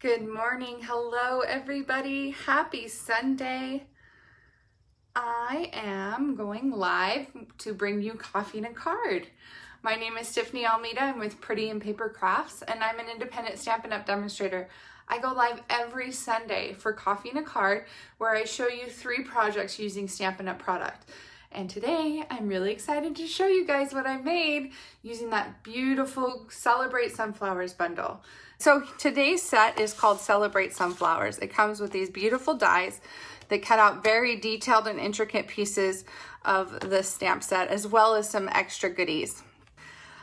Good morning. Hello, everybody. Happy Sunday. I am going live to bring you coffee and a card. My name is Tiffany Almeida. I'm with Pretty and Paper Crafts, and I'm an independent Stampin' Up! Demonstrator. I go live every Sunday for coffee and a card where I show you 3 projects using Stampin' Up! Product. And today I'm really excited to show you guys what I made using that beautiful Celebrate Sunflowers bundle. So today's set is called Celebrate Sunflowers. It comes with these beautiful dies that cut out very detailed and intricate pieces of the stamp set, as well as some extra goodies.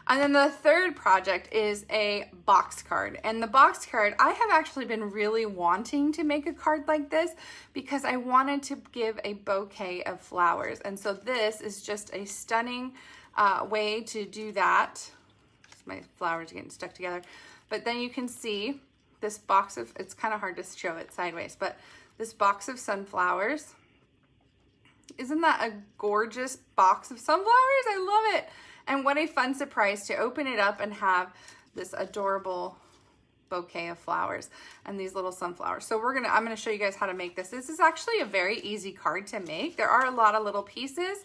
And then the third project is a box card. And the box card, I have actually been really wanting to make a card like this because I wanted to give a bouquet of flowers. And so this is just a stunning way to do that. My flowers are getting stuck together. But then you can see this box of, it's kind of hard to show it sideways, but this box of sunflowers. Isn't that a gorgeous box of sunflowers? I love it. And what a fun surprise to open it up and have this adorable bouquet of flowers and these little sunflowers. So I'm gonna show you guys how to make this. This is actually a very easy card to make. There are a lot of little pieces,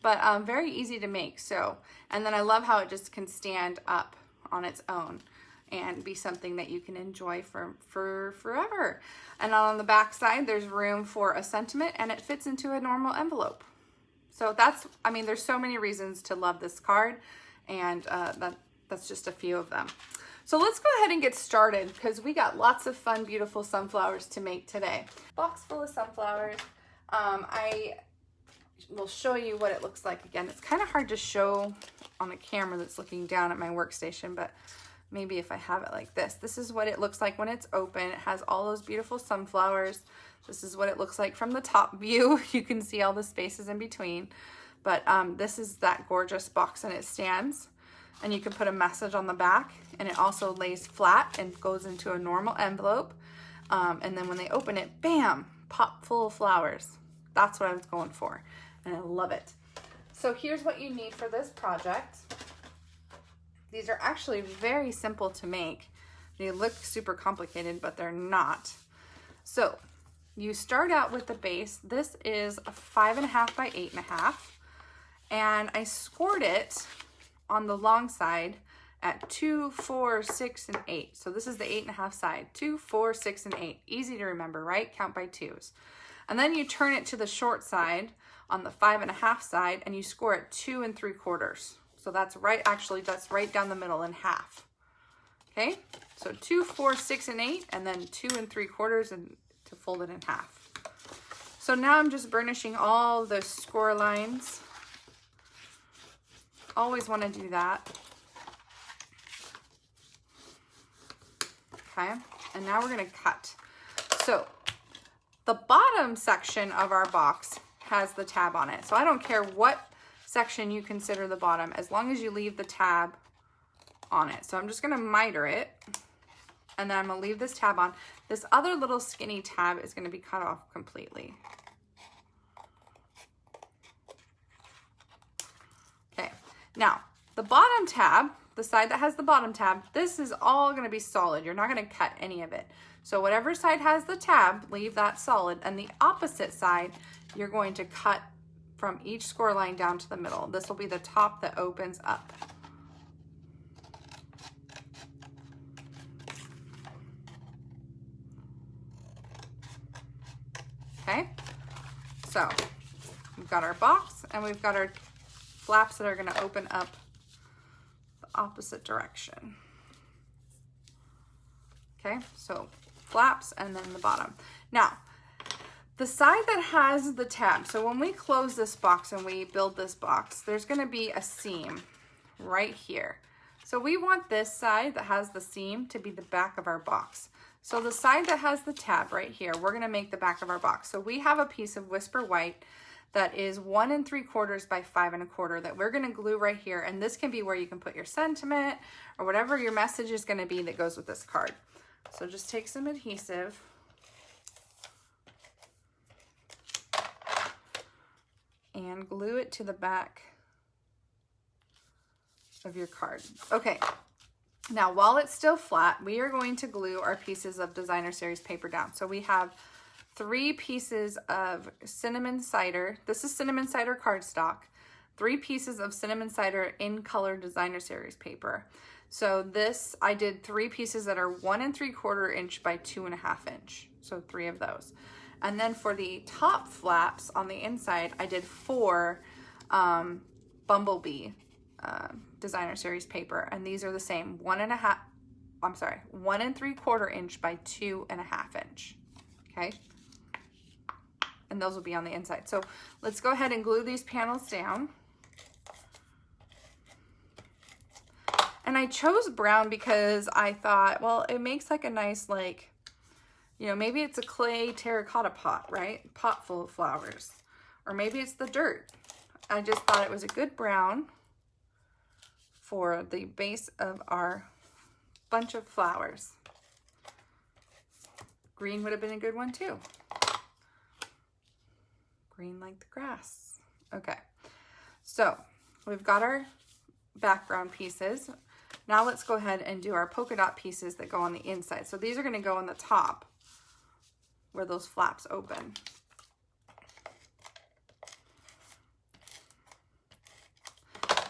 but very easy to make. So, and then I love how it just can stand up on its own and be something that you can enjoy for forever. And on the back side, there's room for a sentiment, and it fits into a normal envelope. So there's so many reasons to love this card, and that's just a few of them. So let's go ahead and get started because we got lots of fun, beautiful sunflowers to make today. Box full of sunflowers. I will show you what it looks like again. It's kind of hard to show on a camera that's looking down at my workstation, but maybe if I have it like this. This is what it looks like when it's open. It has all those beautiful sunflowers. This is what it looks like from the top view. You can see all the spaces in between. But this is that gorgeous box, and it stands. And you can put a message on the back, and it also lays flat and goes into a normal envelope. And then when they open it, bam, pop full of flowers. That's what I was going for, and I love it. So here's what you need for this project. These are actually very simple to make. They look super complicated, but they're not. So you start out with the base. This is a 5.5 by 8.5, and I scored it on the long side at 2, 4, 6, and 8. So this is the 8.5 side. 2, 4, 6, and 8. Easy to remember, right? Count by 2s. And then you turn it to the short side on the 5.5 side, and you score it 2 3/4. So that's right down the middle in half. Okay, so 2, 4, 6, and 8, and then 2 3/4 and to fold it in half. So now I'm just burnishing all the score lines. Always want to do that. Okay, and now we're going to cut. So the bottom section of our box has the tab on it. So I don't care what section you consider the bottom, as long as you leave the tab on it. So I'm just going to miter it, and then I'm going to leave this tab on. This other little skinny tab is going to be cut off completely. Okay, now the bottom tab, the side that has the bottom tab, this is all going to be solid. You're not going to cut any of it. So whatever side has the tab, leave that solid, and the opposite side, you're going to cut from each score line down to the middle. This will be the top that opens up. Okay, so we've got our box, and we've got our flaps that are going to open up the opposite direction. Okay, so flaps and then the bottom. Now, the side that has the tab, so when we close this box and we build this box, there's going to be a seam right here. So we want this side that has the seam to be the back of our box. So the side that has the tab right here, we're going to make the back of our box. So we have a piece of Whisper White that is 1 3/4 by 5 1/4 that we're going to glue right here. And this can be where you can put your sentiment or whatever your message is going to be that goes with this card. So just take some adhesive and glue it to the back of your card. Okay, Now, while it's still flat, we are going to glue our pieces of designer series paper down. So we have 3 pieces of cinnamon cider. This is cinnamon cider cardstock. 3 pieces of cinnamon cider in color designer series paper. So this, I did 3 pieces that are 1 3/4 inch by 2.5 inch. So 3 of those. And then for the top flaps on the inside, I did 4 bumblebee designer series paper, and these are the same 1 3/4 inch by 2.5 inch. Okay, and those will be on the inside. So let's go ahead and glue these panels down. And I chose brown because I thought, well, it makes like a nice, like, you know, maybe it's a clay terracotta pot, right? Pot full of flowers, or maybe it's the dirt. I just thought it was a good brown for the base of our bunch of flowers. Green would have been a good one too. Green like the grass. Okay, so we've got our background pieces. Now let's go ahead and do our polka dot pieces that go on the inside. So these are going to go on the top where those flaps open.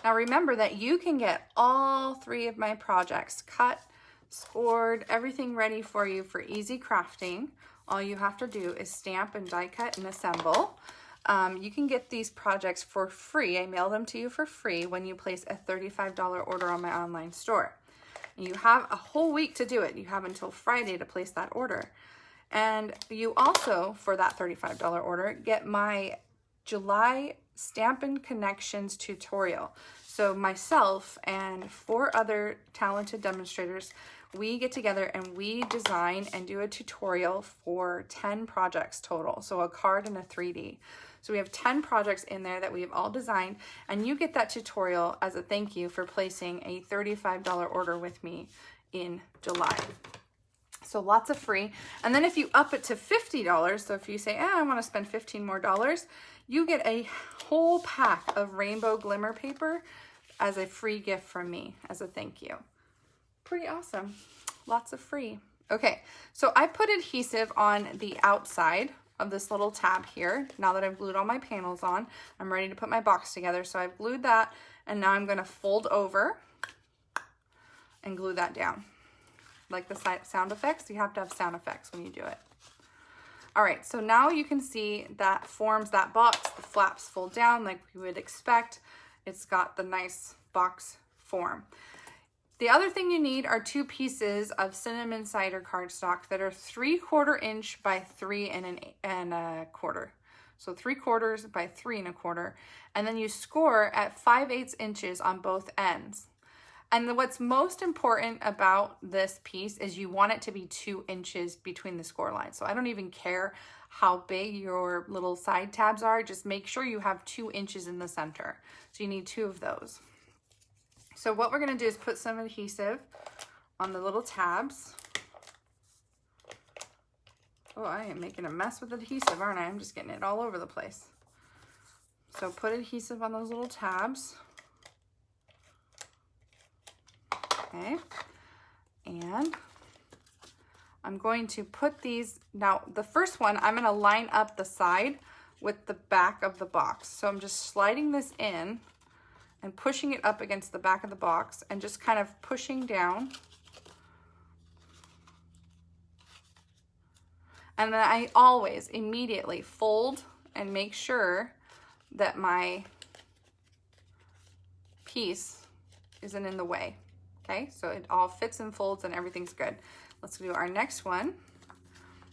Now remember that you can get all 3 of my projects cut, scored, everything ready for you for easy crafting. All you have to do is stamp and die cut and assemble. You can get these projects for free. I mail them to you for free when you place a $35 order on my online store. You have a whole week to do it. You have until Friday to place that order. And you also, for that $35 order, get my July Stampin' Connections tutorial. So myself and 4 other talented demonstrators, we get together and we design and do a tutorial for 10 projects total. So a card and a 3D. So we have 10 projects in there that we have all designed, and you get that tutorial as a thank you for placing a $35 order with me in July. So lots of free. And then if you up it to $50, so if you say, I want to spend $15 more, you get a whole pack of rainbow glimmer paper as a free gift from me as a thank you. Pretty awesome. Lots of free. Okay, so I put adhesive on the outside of this little tab here. Now that I've glued all my panels on, I'm ready to put my box together. So I've glued that, and now I'm going to fold over and glue that down. Like the sound effects, you have to have sound effects when you do it. All right, so now you can see that forms that box. The flaps fold down like we would expect. It's got the nice box form. The other thing you need are 2 pieces of cinnamon cider cardstock that are 3/4 inch by 3 1/4. So 3/4 by 3 1/4. And then you score at 5/8 inches on both ends. And what's most important about this piece is you want it to be 2 inches between the score lines. So I don't even care how big your little side tabs are. Just make sure you have 2 inches in the center. So you need 2 of those. So what we're going to do is put some adhesive on the little tabs. Oh, I am making a mess with adhesive, aren't I? I'm just getting it all over the place. So put adhesive on those little tabs. Okay, and I'm going to put these, now the first one, I'm going to line up the side with the back of the box. So I'm just sliding this in and pushing it up against the back of the box and just kind of pushing down. And then I always immediately fold and make sure that my piece isn't in the way. Okay, so it all fits and folds and everything's good. Let's do our next one.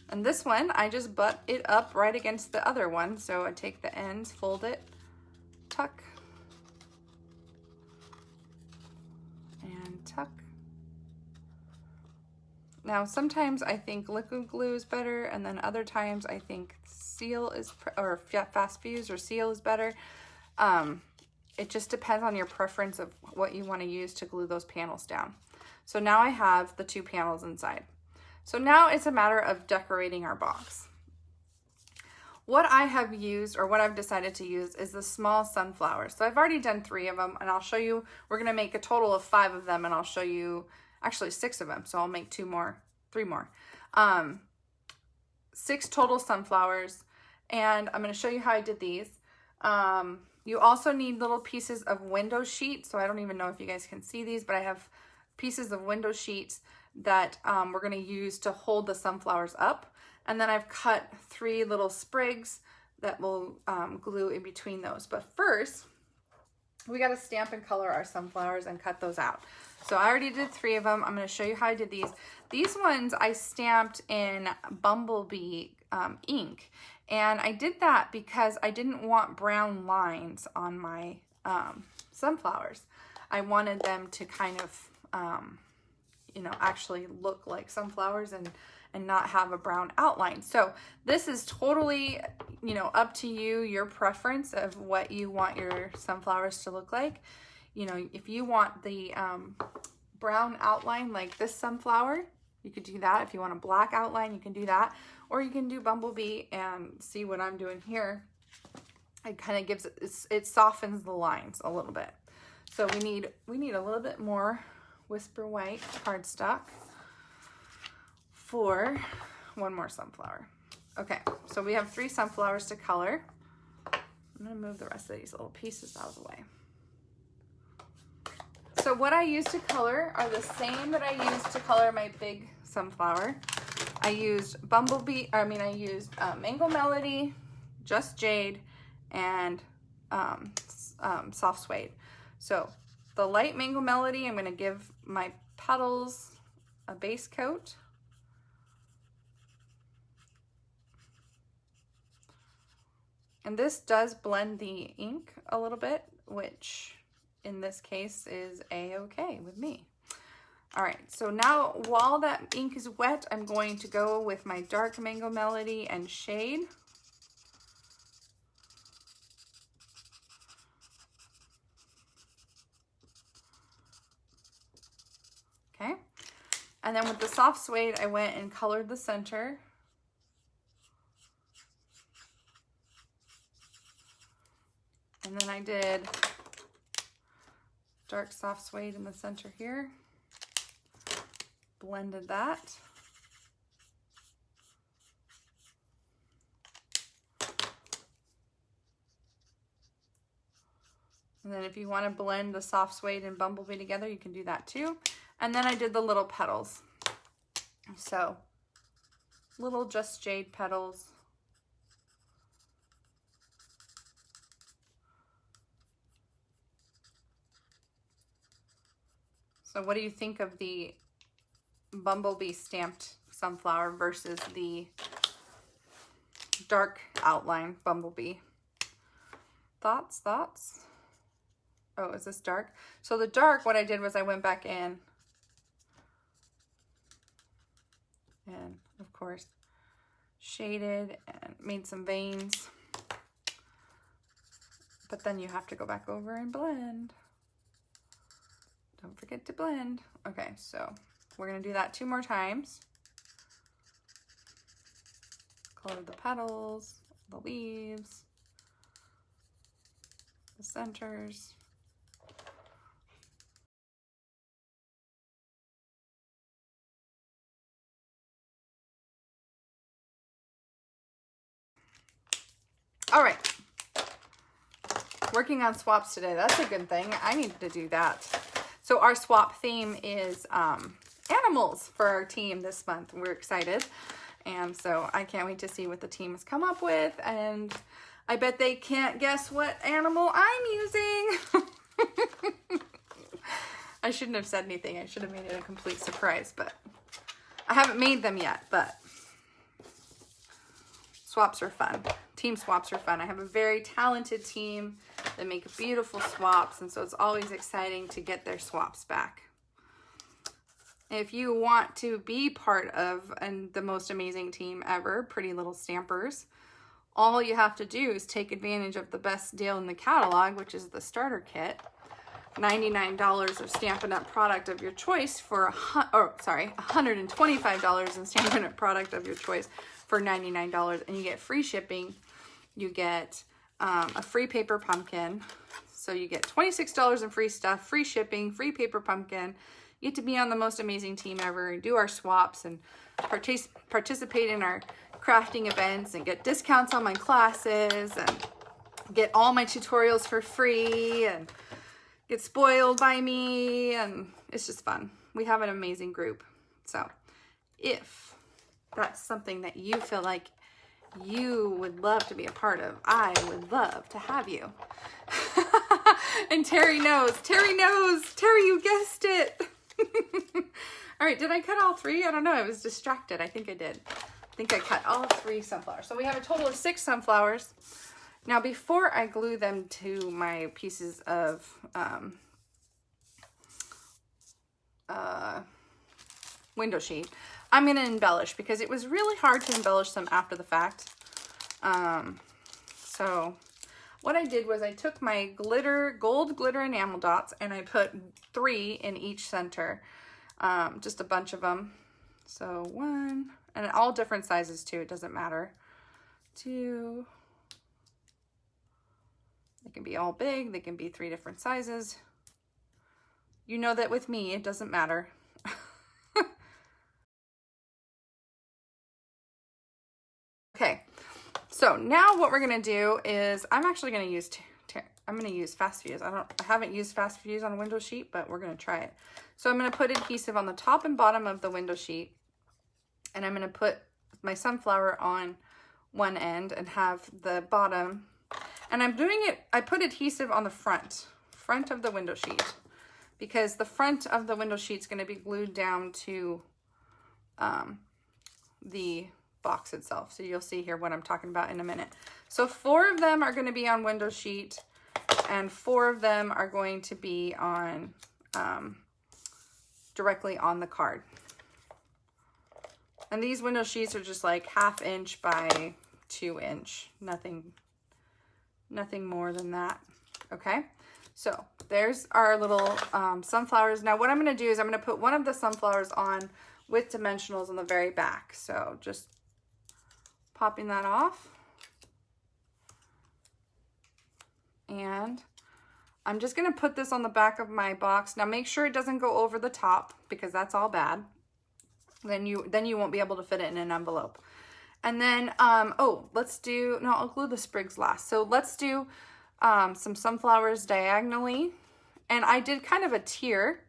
And this one, I just butt it up right against the other one. So I take the ends, fold it, tuck, and tuck. Now, sometimes I think liquid glue is better, and then other times I think seal is, or fast fuse or seal is better. It just depends on your preference of what you want to use to glue those panels down. So now I have the 2 panels inside. So now it's a matter of decorating our box. What I have used, or what I've decided to use, is the small sunflowers. So I've already done 3 of them, and I'll show you, we're going to make a total of 5 of them, and I'll show you actually 6 of them. So I'll make 3 more. 6 total sunflowers. And I'm going to show you how I did these. You also need little pieces of window sheet. So I don't even know if you guys can see these, but I have pieces of window sheets that we're going to use to hold the sunflowers up. And then I've cut 3 little sprigs that will glue in between those. But first, we got to stamp and color our sunflowers and cut those out. So I already did 3 of them. I'm going to show you how I did these. These ones I stamped in Bumblebee ink. And I did that because I didn't want brown lines on my sunflowers. I wanted them to kind of, you know, actually look like sunflowers and not have a brown outline. So this is totally, you know, up to you, your preference of what you want your sunflowers to look like. You know, if you want the brown outline like this sunflower, you could do that. If you want a black outline, you can do that. Or you can do Bumblebee and see what I'm doing here. It kind of gives it softens the lines a little bit. So we need a little bit more Whisper White cardstock for 1 more sunflower. Okay, so we have 3 sunflowers to color. I'm gonna move the rest of these little pieces out of the way. So what I use to color are the same that I used to color my big sunflower. I used Mango Melody, Just Jade, and Soft Suede. So the light Mango Melody, I'm gonna give my petals a base coat. And this does blend the ink a little bit, which in this case is a-okay with me. All right, so now while that ink is wet, I'm going to go with my dark Mango Melody and shade. Okay, and then with the Soft Suede, I went and colored the center. And then I did dark Soft Suede in the center here. Blended that. And then if you want to blend the Soft Suede and Bumblebee together, you can do that too. And then I did the little petals. So little Just Jade petals. So what do you think of the Bumblebee stamped sunflower versus the dark outline Bumblebee? Thoughts? Oh, is this dark? So the dark, what I did was I went back in and of course shaded and made some veins, but then you have to go back over and blend. Don't forget to blend. Okay, so we're gonna do that 2 more times. Color the petals, the leaves, the centers. All right, working on swaps today. That's a good thing. I need to do that. So our swap theme is animals for our team this month. We're excited. And so I can't wait to see what the team has come up with. And I bet they can't guess what animal I'm using. I shouldn't have said anything. I should have made it a complete surprise, but I haven't made them yet, but swaps are fun. Team swaps are fun. I have a very talented team that make beautiful swaps, and so it's always exciting to get their swaps back. If you want to be part of the most amazing team ever, Pretty Little Stampers, all you have to do is take advantage of the best deal in the catalog, which is the starter kit. $99 of Stampin' Up! Product of your choice for, $125 in Stampin' Up! Product of your choice for $99, and you get free shipping. You get a free paper pumpkin. So you get $26 in free stuff, free shipping, free paper pumpkin. get to be on the most amazing team ever and do our swaps and participate in our crafting events and get discounts on my classes and get all my tutorials for free and get spoiled by me, and it's just fun. We have an amazing group. So if that's something that you feel like you would love to be a part of, I would love to have you. And Terry knows, Terry, you guessed it. All right, did I cut all three? I don't know, I was distracted. I think I did. I think I cut all 3 sunflowers. So we have a total of 6 sunflowers. Now, before I glue them to my pieces of window sheet, I'm going to embellish because it was really hard to embellish them after the fact. So what I did was I took my gold glitter enamel dots, and I put 3 in each center, just a bunch of them. So 1, and all different sizes too, it doesn't matter. 2, they can be all big, they can be 3 different sizes. You know that with me, it doesn't matter. Okay, so now what we're gonna do is I'm actually gonna use fast fuse. I haven't used fast fuse on a window sheet, but we're gonna try it. So I'm gonna put adhesive on the top and bottom of the window sheet, and I'm gonna put my sunflower on one end and have the bottom. And I'm doing it, I put adhesive on the front of the window sheet, because the front of the window sheet is going to be glued down to the box itself. So you'll see here what I'm talking about in a minute. So 4 of them are going to be on window sheet, and 4 of them are going to be on directly on the card. And these window sheets are just like 1/2 inch by 2 inch, nothing more than that. Okay, so there's our little sunflowers. Now what I'm going to do is I'm going to put one of the sunflowers on with dimensionals on the very back. So just popping that off, and I'm just going to put this on the back of my box. Now make sure it doesn't go over the top, because that's all bad. Then you won't be able to fit it in an envelope. And then, I'll glue the sprigs last. So let's do some sunflowers diagonally. And I did kind of a tier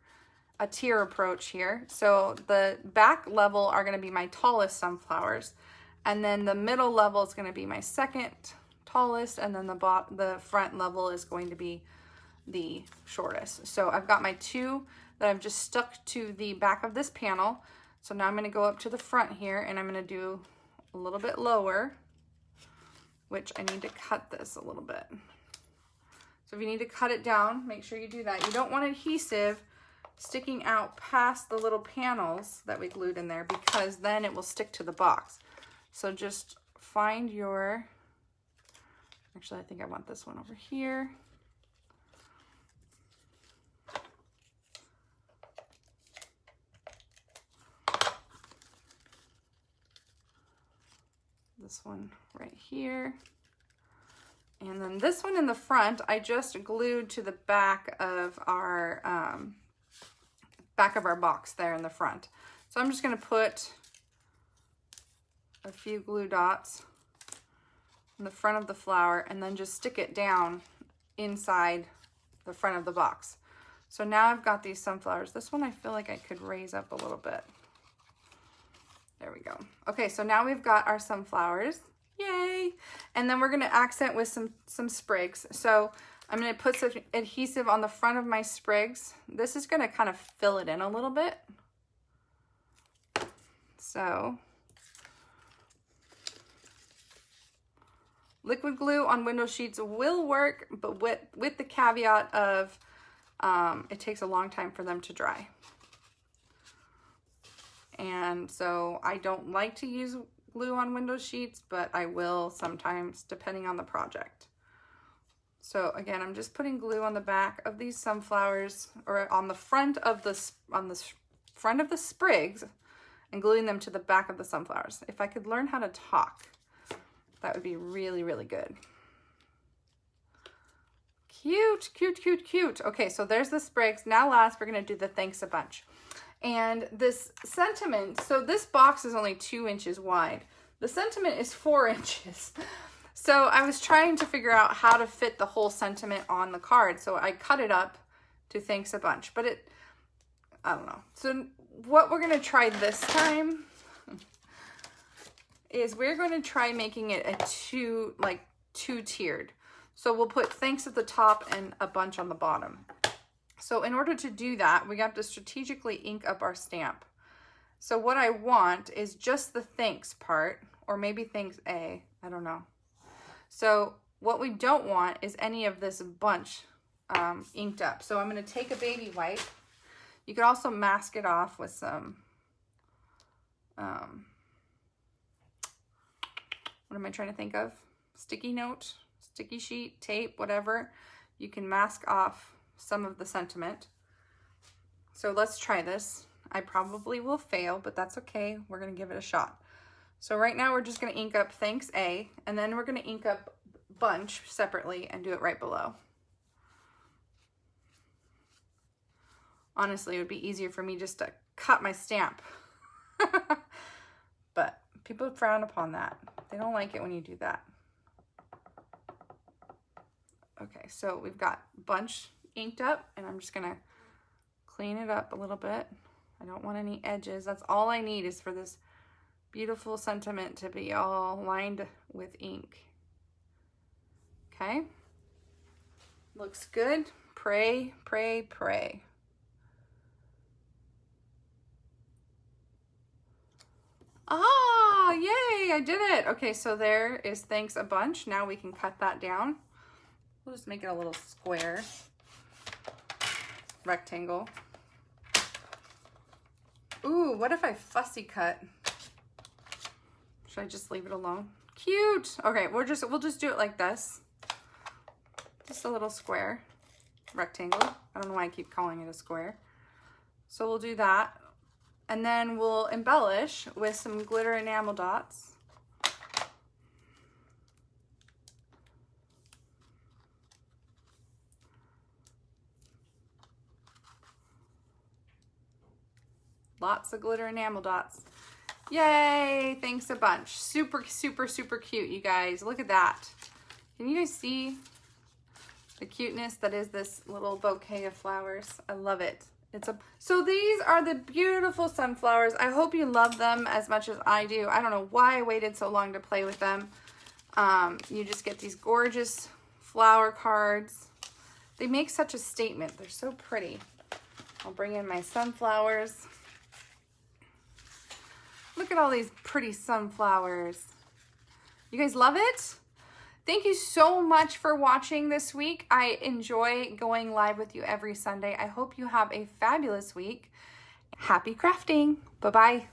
approach here. So the back level are going to be my tallest sunflowers. And then the middle level is going to be my second tallest. And then the front level is going to be the shortest. So I've got my 2 that I've just stuck to the back of this panel. So now I'm going to go up to the front here, and I'm going to do a little bit lower, which I need to cut this a little bit. So if you need to cut it down, make sure you do that. You don't want adhesive sticking out past the little panels that we glued in there, because then it will stick to the box. So just find your, actually I think I want this one over here. This one right here. And then this one in the front, I just glued to the back of our box there in the front. So I'm just going to put a few glue dots in the front of the flower, and then just stick it down inside the front of the box. So now I've got these sunflowers. This one I feel like I could raise up a little bit. There we go. Okay, so now we've got our sunflowers. Yay! And then we're going to accent with some sprigs. So I'm going to put some adhesive on the front of my sprigs. This is going to kind of fill it in a little bit. So liquid glue on window sheets will work, but with the caveat of it takes a long time for them to dry. And so I don't like to use glue on window sheets, but I will sometimes depending on the project. So again, I'm just putting glue on the back of these sunflowers, or on the front of the sprigs, and gluing them to the back of the sunflowers. If I could learn how to talk, that would be really, really good. Cute, cute, cute, cute. Okay, so there's the sprigs. Now last, we're gonna do the thanks a bunch. And this sentiment, so this box is only 2 inches wide. The sentiment is 4 inches. So I was trying to figure out how to fit the whole sentiment on the card. So I cut it up to thanks a bunch, but I don't know. So what we're going to try this time is we're going to try making it a two-tiered. So we'll put thanks at the top and a bunch on the bottom. So in order to do that, we have to strategically ink up our stamp. So what I want is just the thanks part, or maybe thanks A, I don't know. So what we don't want is any of this bunch inked up. So I'm going to take a baby wipe. You could also mask it off with some, what am I trying to think of? Sticky note, sticky sheet, tape, whatever. You can mask off some of the sentiment. So let's try this. I probably will fail, but that's okay. We're going to give it a shot. So right now we're just going to ink up thanks A, and then we're going to ink up bunch separately and do it right below. Honestly, it would be easier for me just to cut my stamp. But people frown upon that. They don't like it when you do that. Okay, so we've got bunch inked up, and I'm just gonna clean it up a little bit. I don't want any edges. That's all I need is for this beautiful sentiment to be all lined with ink. Okay, looks good. Pray, pray, pray. Ah, yay, I did it. Okay, so there is thanks a bunch. Now we can cut that down. We'll just make it a little square, rectangle. Ooh, what if I fussy cut? Should I just leave it alone? Cute. Okay, we'll just do it like this. Just a little square, rectangle. I don't know why I keep calling it a square. So we'll do that. And then we'll embellish with some glitter enamel dots. Lots of glitter enamel dots. Yay, thanks a bunch. Super, super, super cute, you guys. Look at that. Can you guys see the cuteness that is this little bouquet of flowers? I love it. So these are the beautiful sunflowers. I hope you love them as much as I do. I don't know why I waited so long to play with them. You just get these gorgeous flower cards. They make such a statement. They're so pretty. I'll bring in my sunflowers. Look at all these pretty sunflowers. You guys love it? Thank you so much for watching this week. I enjoy going live with you every Sunday. I hope you have a fabulous week. Happy crafting. Bye-bye.